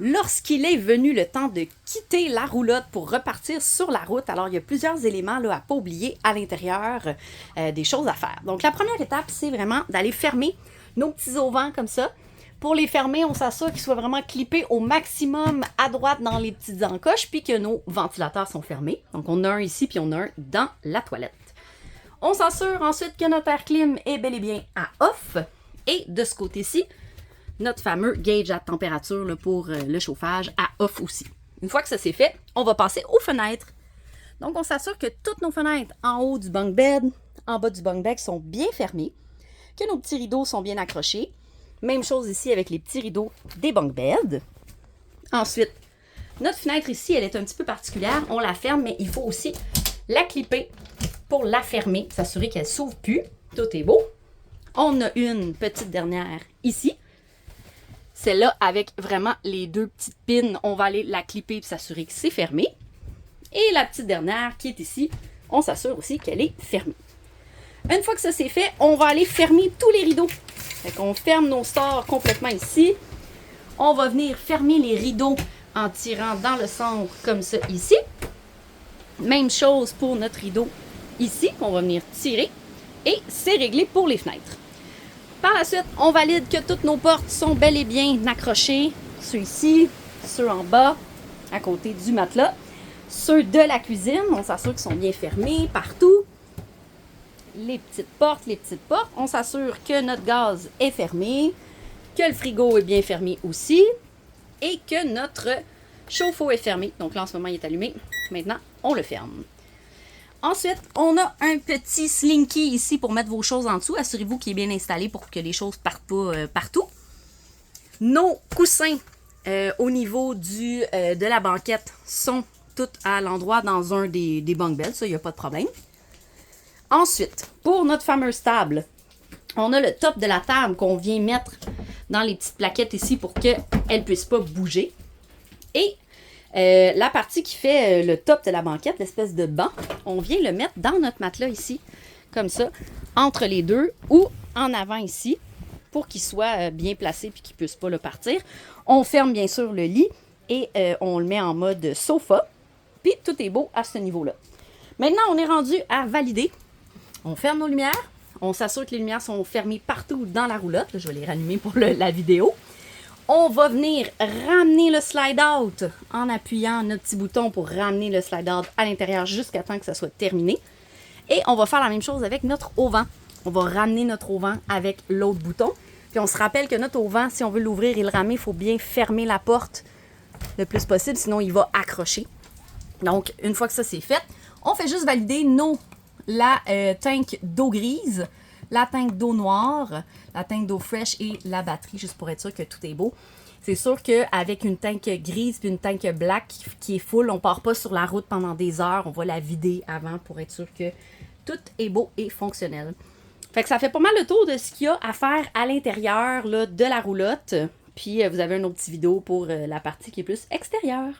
lorsqu'il est venu le temps de quitter la roulotte pour repartir sur la route, alors il y a plusieurs éléments là, à ne pas oublier à l'intérieur, des choses à faire. Donc la première étape, c'est vraiment d'aller fermer nos petits auvents comme ça. Pour les fermer, on s'assure qu'ils soient vraiment clippés au maximum à droite dans les petites encoches, puis que nos ventilateurs sont fermés. Donc on a un ici, puis on a un dans la toilette. On s'assure ensuite que notre air clim est bel et bien à off. Et de ce côté-ci, notre fameux gauge à température là, pour le chauffage à off aussi. Une fois que ça c'est fait, on va passer aux fenêtres. Donc on s'assure que toutes nos fenêtres en haut du bunk bed, en bas du bunk bed sont bien fermées, que nos petits rideaux sont bien accrochés. Même chose ici avec les petits rideaux des bunk beds. Ensuite, notre fenêtre ici, elle est un petit peu particulière. On la ferme, mais il faut aussi la clipper pour la fermer, s'assurer qu'elle ne s'ouvre plus. Tout est beau. On a une petite dernière ici. Celle-là, avec vraiment les deux petites pins, on va aller la clipper et s'assurer que c'est fermé. Et la petite dernière qui est ici, on s'assure aussi qu'elle est fermée. Une fois que ça c'est fait, on va aller fermer tous les rideaux. Fait qu'on ferme nos stores complètement ici. On va venir fermer les rideaux en tirant dans le centre comme ça ici. Même chose pour notre rideau ici, qu'on va venir tirer. Et c'est réglé pour les fenêtres. Par la suite, on valide que toutes nos portes sont bel et bien accrochées. Ceux ici, ceux en bas, à côté du matelas. Ceux de la cuisine, on s'assure qu'ils sont bien fermés partout. Les petites portes, on s'assure que notre gaz est fermé, que le frigo est bien fermé aussi et que notre chauffe-eau est fermé. Donc là, en ce moment, il est allumé. Maintenant, on le ferme. Ensuite, on a un petit slinky ici pour mettre vos choses en dessous. Assurez-vous qu'il est bien installé pour que les choses partent pas partout. Nos coussins au niveau de la banquette sont tous à l'endroit dans un des bunk beds. Ça, il n'y a pas de problème. Ensuite, pour notre fameuse table, on a le top de la table qu'on vient mettre dans les petites plaquettes ici pour qu'elle ne puisse pas bouger. Et la partie qui fait le top de la banquette, l'espèce de banc, on vient le mettre dans notre matelas ici, comme ça, entre les deux ou en avant ici, pour qu'il soit bien placé et qu'il ne puisse pas le partir. On ferme bien sûr le lit et on le met en mode sofa. Puis tout est beau à ce niveau-là. Maintenant, on est rendu à valider. On ferme nos lumières. On s'assure que les lumières sont fermées partout dans la roulotte. Là, je vais les rallumer pour la vidéo. On va venir ramener le slide-out en appuyant notre petit bouton pour ramener le slide-out à l'intérieur jusqu'à temps que ça soit terminé. Et on va faire la même chose avec notre auvent. On va ramener notre auvent avec l'autre bouton. Puis on se rappelle que notre auvent, si on veut l'ouvrir et le ramer, il faut bien fermer la porte le plus possible, sinon il va accrocher. Donc, une fois que ça c'est fait, on fait juste valider la tank d'eau grise, la tank d'eau noire, la tank d'eau fraîche et la batterie, juste pour être sûr que tout est beau. C'est sûr qu'avec une tank grise puis une tank black qui est full, on ne part pas sur la route pendant des heures. On va la vider avant pour être sûr que tout est beau et fonctionnel. Fait que ça fait pas mal le tour de ce qu'il y a à faire à l'intérieur là, de la roulotte. Puis vous avez une autre petite vidéo pour la partie qui est plus extérieure.